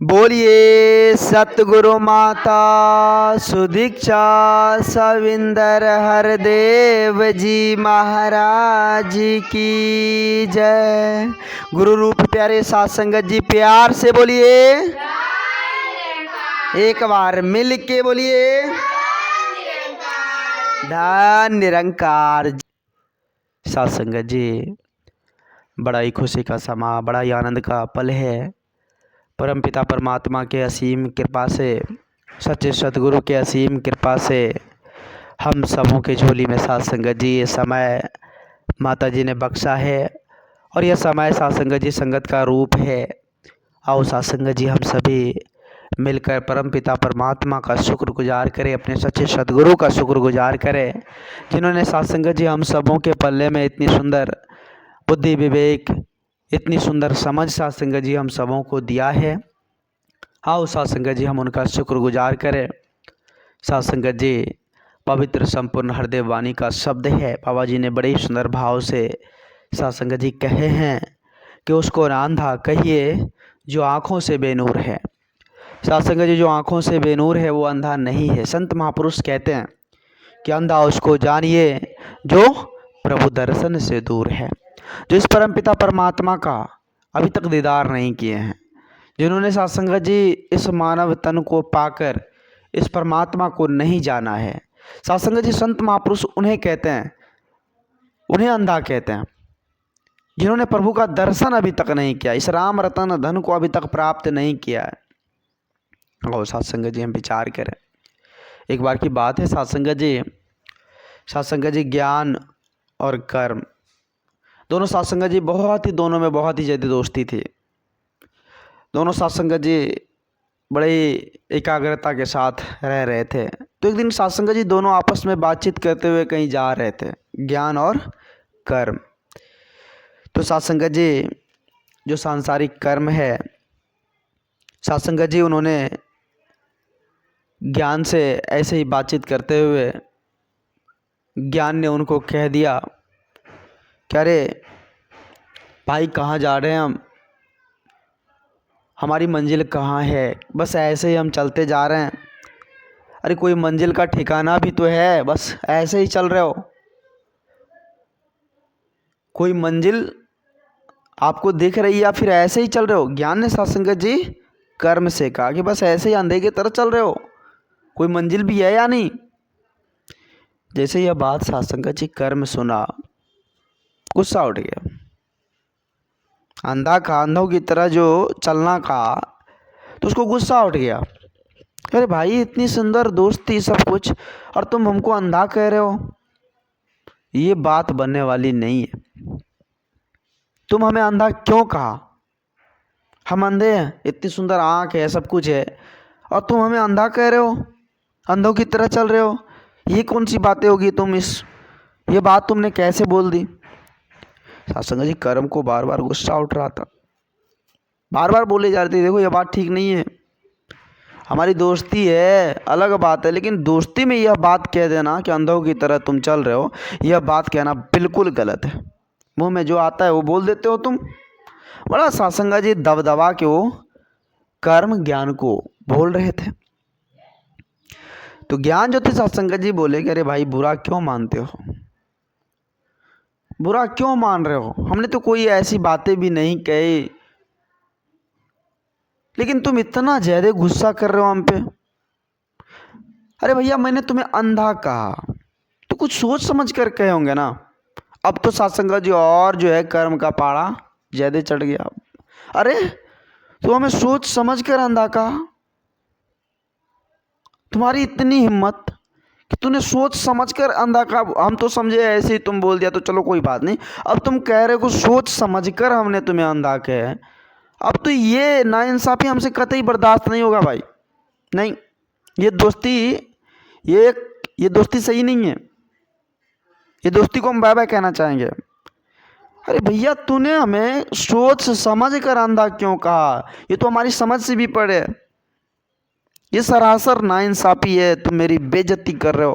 बोलिए सतगुरु माता सुदीक्षा सविंदर हरदेव जी महाराज की जय। गुरु रूप प्यारे साथ संगत जी प्यार से बोलिए, एक बार मिल के बोलिए, धन निरंकार। साथ संगत जी, बड़ा ही खुशी का समा, बड़ा ही आनंद का पल है। परमपिता परमात्मा के असीम कृपा से, सच्चे सतगुरु के असीम कृपा से हम सबों के झोली में साथ संगत जी ये समय माता जी ने बख्शा है। और यह समय साथ संगत जी संगत का रूप है। आओ साथ संगत जी हम सभी मिलकर परमपिता परमात्मा का शुक्रगुजार करें, अपने सच्चे सतगुरु का शुक्रगुजार करें, जिन्होंने साथ संगत जी हम सबों के पल्ले में इतनी सुंदर बुद्धि विवेक, इतनी सुंदर समझ साथ संगत जी हम सबों को दिया है। आओ साथ संगत जी हम उनका शुक्रगुजार करें। साथ संगत जी, पवित्र संपूर्ण हृदय वाणी का शब्द है। बाबा जी ने बड़े ही सुंदर भाव से साथ संगत जी कहे हैं कि उसको अंधा कहिए जो आँखों से बेनूर है। साथ संगत जी, जो आँखों से बेनूर है वो अंधा नहीं है। संत महापुरुष कहते हैं कि अंधा उसको जानिए जो प्रभु दर्शन से दूर है, जो इस परमपिता परमात्मा का अभी तक दीदार नहीं किए हैं, जिन्होंने साथ संगत जी इस मानव तन को पाकर इस परमात्मा को नहीं जाना है। साथ संगत जी, संत महापुरुष उन्हें कहते हैं, उन्हें अंधा कहते हैं, जिन्होंने प्रभु का दर्शन अभी तक नहीं किया, इस राम रतन धन को अभी तक प्राप्त नहीं किया है। और साथ संगत जी हम विचार करें, एक बार की बात है साथ संगत जी, ज्ञान और कर्म दोनों साथ संगत जी दोनों में बहुत ही ज़्यादा दोस्ती थी। दोनों साथ संगत जी बड़े एकाग्रता के साथ रह रहे थे। तो एक दिन साथ संगत जी दोनों आपस में बातचीत करते हुए कहीं जा रहे थे, ज्ञान और कर्म। तो साथ संगत जी, जो सांसारिक कर्म है, साथ संगत जी उन्होंने ज्ञान से ऐसे ही बातचीत करते हुए ज्ञान ने उनको कह दिया कि अरे भाई, कहाँ जा रहे हैं हम, हमारी मंजिल कहाँ है, बस ऐसे ही हम चलते जा रहे हैं। अरे कोई मंजिल का ठिकाना भी तो है, बस ऐसे ही चल रहे हो, कोई मंजिल आपको दिख रही है या फिर ऐसे ही चल रहे हो। ज्ञान ने साथ संगत जी कर्म से कहा कि बस ऐसे ही अंधे की तरह चल रहे हो, कोई मंजिल भी है या नहीं। जैसे यह बात साथ संगत जी कर्म सुना, गुस्सा उठ गया। अंधों की तरह जो चलना का, तो उसको गुस्सा उठ गया। अरे भाई, इतनी सुंदर दोस्ती सब कुछ, और तुम हमको अंधा कह रहे हो, ये बात बनने वाली नहीं है। तुम हमें अंधा क्यों कहा? हम अंधे हैं, इतनी सुंदर आँख है, सब कुछ है, और तुम हमें अंधा कह रहे हो, अंधों की तरह चल रहे हो। ये कौन सी बातें होगी? ये बात तुमने कैसे बोल दी? साथ संगत जी, कर्म को बार बार गुस्सा उठ रहा था, बार बार बोले जा रहे थे, देखो ये बात ठीक नहीं है, हमारी दोस्ती है, अलग बात है, लेकिन दोस्ती में यह बात कह देना कि अंधों की तरह तुम चल रहे हो, यह बात कहना बिल्कुल गलत है। मुंह में जो आता है वो बोल देते हो तुम। बड़ा साथ संगत जी दबदबा के वो कर्म ज्ञान को बोल रहे थे। तो ज्ञान जो थे साथ संगत जी बोले कि अरे भाई, बुरा क्यों मानते हो, बुरा क्यों मान रहे हो, हमने तो कोई ऐसी बातें भी नहीं कही, लेकिन तुम इतना ज्यादा गुस्सा कर रहे हो हम पे। अरे भैया, मैंने तुम्हें अंधा कहा तो कुछ सोच समझ कर कहे होंगे ना। अब तो साथ संगत जी और जो है कर्म का पाड़ा ज्यादा चढ़ गया। अरे तो हमें सोच समझ कर अंधा कहा, तुम्हारी इतनी हिम्मत कि तूने सोच समझ कर अंधा कहा। हम तो समझे ऐसे ही तुम बोल दिया तो चलो कोई बात नहीं, अब तुम कह रहे हो सोच समझ कर हमने तुम्हें अंधा कहा। अब तो ये नाइंसाफी हमसे कतई बर्दाश्त नहीं होगा भाई, नहीं। ये दोस्ती ये दोस्ती सही नहीं है, ये दोस्ती को हम बाय बाय कहना चाहेंगे। अरे भैया, तूने हमें सोच समझ कर अंधा क्यों कहा? ये तो हमारी समझ से भी परे, ये सरासर नाइंसाफी है, तुम मेरी बेइज्जती कर रहे हो।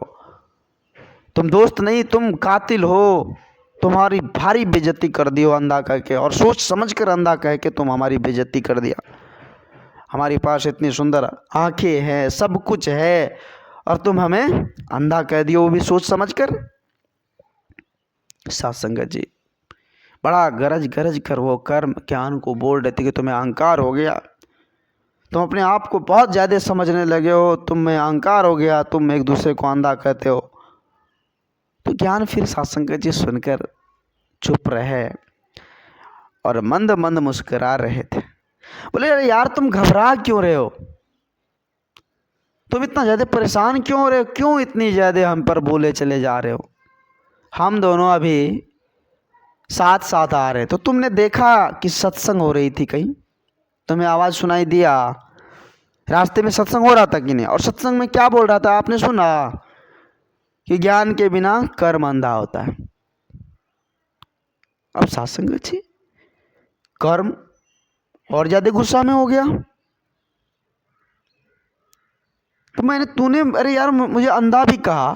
तुम दोस्त नहीं, तुम कातिल हो, तुम्हारी भारी बेइज्जती कर दी हो अंधा कह के, और सोच समझ कर अंधा कह के तुम हमारी बेइज्जती कर दिया। हमारे पास इतनी सुंदर आंखें हैं, सब कुछ है, और तुम हमें अंधा कह दियो, वो भी सोच समझ कर। साथ संगत जी बड़ा गरज गरज कर वो कर्म ज्ञान को बोल रहे थे कि तुम्हें अहंकार हो गया, तुम अपने आप को बहुत ज़्यादा समझने लगे हो, तुम में अहंकार हो गया, तुम एक दूसरे को अंधा कहते हो। तो ज्ञान फिर सत्संग जी सुनकर चुप रहे और मंद मंद मुस्कुरा रहे थे। बोले अरे यार तुम घबरा क्यों रहे हो, तुम इतना ज़्यादा परेशान क्यों हो रहे हो, क्यों इतनी ज़्यादा हम पर बोले चले जा रहे हो। हम दोनों अभी साथ साथ आ रहे, तो तुमने देखा कि सत्संग हो रही थी कहीं, तुम्हें आवाज़ सुनाई दिया, रास्ते में सत्संग हो रहा था कि नहीं, और सत्संग में क्या बोल रहा था आपने सुना कि ज्ञान के बिना कर्म अंधा होता है। अब सत्संग अच्छी कर्म और ज्यादा गुस्सा में हो गया। तो तूने अरे यार मुझे अंधा भी कहा,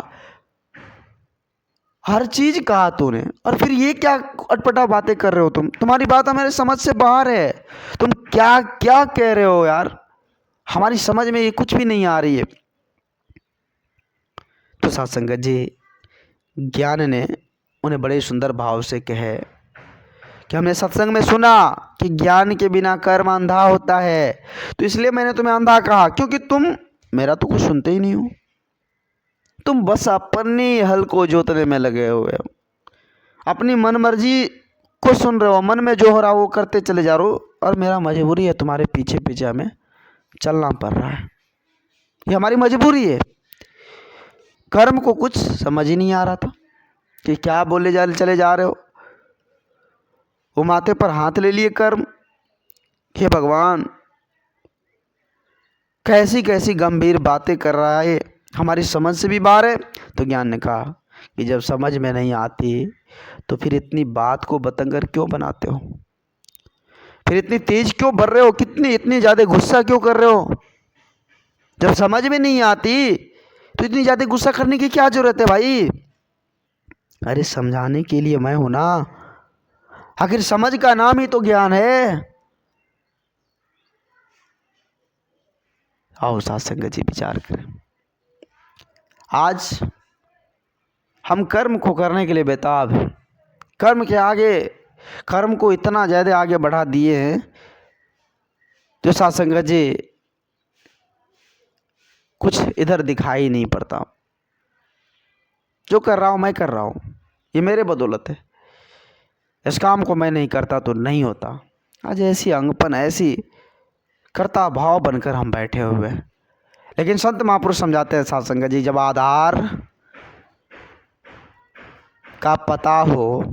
हर चीज कहा तूने, और फिर ये क्या अटपटा बातें कर रहे हो तुम, तुम्हारी बात हमारे समझ से बाहर है, तुम क्या क्या कह रहे हो यार, हमारी समझ में ये कुछ भी नहीं आ रही है। तो सत्संग जी ज्ञान ने उन्हें बड़े सुंदर भाव से कहे कि हमने सत्संग में सुना कि ज्ञान के बिना कर्म अंधा होता है, तो इसलिए मैंने तुम्हें अंधा कहा, क्योंकि तुम मेरा तो कुछ सुनते ही नहीं हो, तुम बस अपनी हल को जोतने में लगे हुए हो, अपनी मन मर्जी को सुन रहे हो, मन में जो हो रहा वो करते चले जा रहे हो, और मेरा मजबूरी है तुम्हारे पीछे पीछे हमें चलना पड़ रहा है, ये हमारी मजबूरी है। कर्म को कुछ समझ ही नहीं आ रहा था कि क्या बोले चले जा रहे हो। वो माथे पर हाथ ले लिए कर्म, हे भगवान कैसी कैसी गंभीर बातें कर रहा है, हमारी समझ से भी बाहर है। तो ज्ञान ने कहा कि जब समझ में नहीं आती तो फिर इतनी बात को बतंगर क्यों बनाते हो, फिर इतनी तेज क्यों बढ़ रहे हो, कितनी इतनी ज़्यादा गुस्सा क्यों कर रहे हो। जब समझ में नहीं आती तो इतनी ज़्यादा गुस्सा करने की क्या जरूरत है भाई। अरे समझाने के लिए मैं हूं ना, आखिर समझ का नाम ही तो ज्ञान है। आओ सत्संग जी विचार करें, आज हम कर्म को करने के लिए बेताब हैं, कर्म के आगे, कर्म को इतना ज़्यादा आगे बढ़ा दिए हैं जो सत्संग जी कुछ इधर दिखाई नहीं पड़ता। जो कर रहा हूँ मैं कर रहा हूँ, ये मेरे बदौलत है, इस काम को मैं नहीं करता तो नहीं होता। आज ऐसी अंगपन, ऐसी कर्ता भाव बनकर हम बैठे हुए हैं। लेकिन संत महापुरुष समझाते हैं सत्संग जी, जब आधार का पता हो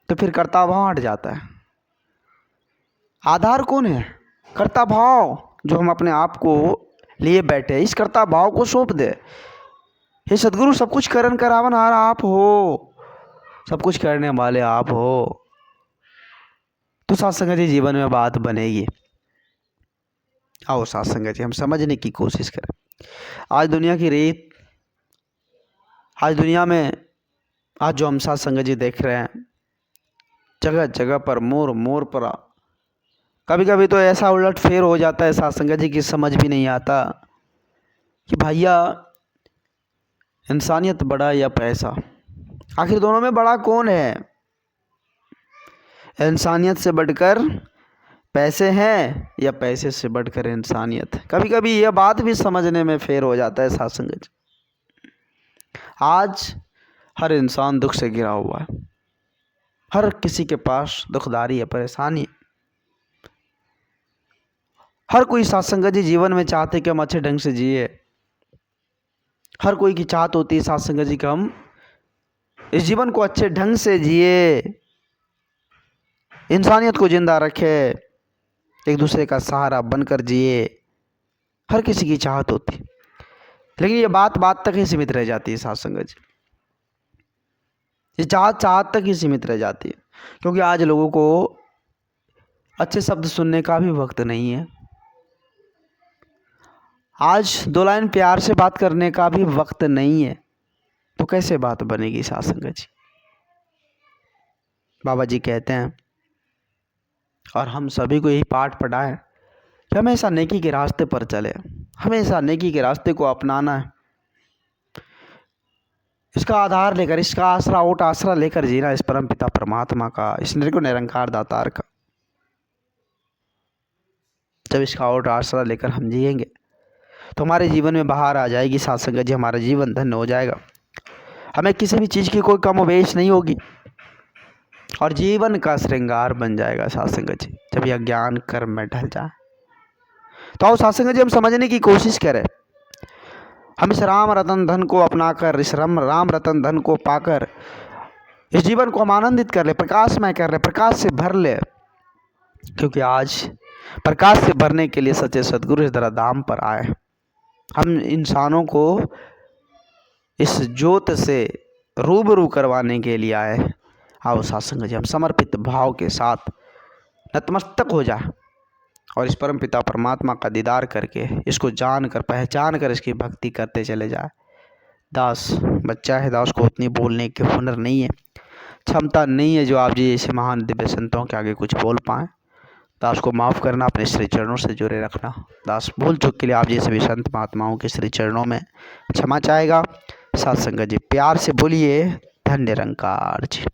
तो फिर कर्ता भाव हट जाता है। आधार कौन है, कर्ता भाव, जो हम अपने आप को लिए बैठे, इस कर्ता भाव को सौंप दे। हे सदगुरु सब कुछ करन करावन हार आप हो, सब कुछ करने वाले आप हो, तो सत्संग जी जीवन में बात बनेगी। आओ सत्संग जी हम समझने की कोशिश करें। आज दुनिया की रीत, आज दुनिया में आज जो हम सत्संग जी देख रहे हैं, जगह जगह पर मोर मोर पर, कभी कभी तो ऐसा उलट फेर हो जाता है सत्संग जी की समझ भी नहीं आता कि भैया इंसानियत बड़ा या पैसा, आखिर दोनों में बड़ा कौन है। इंसानियत से बढ़कर पैसे हैं या पैसे से बढ़कर इंसानियत। कभी कभी यह बात भी समझने में फेर हो जाता है सत्संग जी। आज हर इंसान दुख से घिरा हुआ है, हर किसी के पास दुखदारी है, परेशानी है। हर कोई सत्संग जी जीवन में चाहते कि हम अच्छे ढंग से जिए, हर कोई की चाहत होती है सत्संग जी कि हम इस जीवन को अच्छे ढंग से जिए, इंसानियत को जिंदा रखे, एक दूसरे का सहारा बनकर जिए, हर किसी की चाहत होती। लेकिन ये बात बात तक ही सीमित रह जाती है सत्संग जी, ये चाहत चाहत तक ही सीमित रह जाती है, क्योंकि आज लोगों को अच्छे शब्द सुनने का भी वक्त नहीं है, आज दो लाइन प्यार से बात करने का भी वक्त नहीं है। तो कैसे बात बनेगी सत्संग जी। बाबा जी कहते हैं, और हम सभी को यही पाठ पढ़ा है कि हमेशा नेकी के रास्ते पर चले, हमेशा नेकी के रास्ते को अपनाना है, इसका आधार लेकर, इसका आसरा ओट आसरा लेकर जीना, इस परम पिता परमात्मा का, इस निर्गुण निरंकार दातार का। जब इसका ओट आसरा लेकर हम जिएंगे तो हमारे जीवन में बाहर आ जाएगी साथ संगत जी, हमारा जीवन धन्य हो जाएगा, हमें किसी भी चीज़ की कोई कमोबेश नहीं होगी और जीवन का श्रृंगार बन जाएगा साथ संगत जी, जब यह ज्ञान कर्म में ढल जाए। तो आओ साथ संगत जी हम समझने की कोशिश करें, हम इस राम रतन धन को अपनाकर, इस राम रतन धन को पाकर इस जीवन को हम आनंदित कर ले, प्रकाशमय कर ले, प्रकाश से भर ले, क्योंकि आज प्रकाश से भरने के लिए सच्चे सदगुरु इस धरा धाम पर आए। हम इंसानों को इस ज्योत से रूबरू करवाने के लिए आए। आओ सत्संग जी हम समर्पित भाव के साथ नतमस्तक हो जाए और इस परम पिता परमात्मा का दीदार करके, इसको जान कर, पहचान कर इसकी भक्ति करते चले जाए। दास बच्चा है, दास को उतनी बोलने के हुनर नहीं है, क्षमता नहीं है जो आप जी ऐसे महान दिव्य संतों के आगे कुछ बोल पाएँ। दास को माफ़ करना, अपने श्री चरणों से जुड़े रखना। दास भूल चूक के लिए आप जैसे भी संत महात्माओं के श्री चरणों में क्षमा चाहेगा। साथ संगत जी प्यार से बोलिए धन्य निरंकार जी।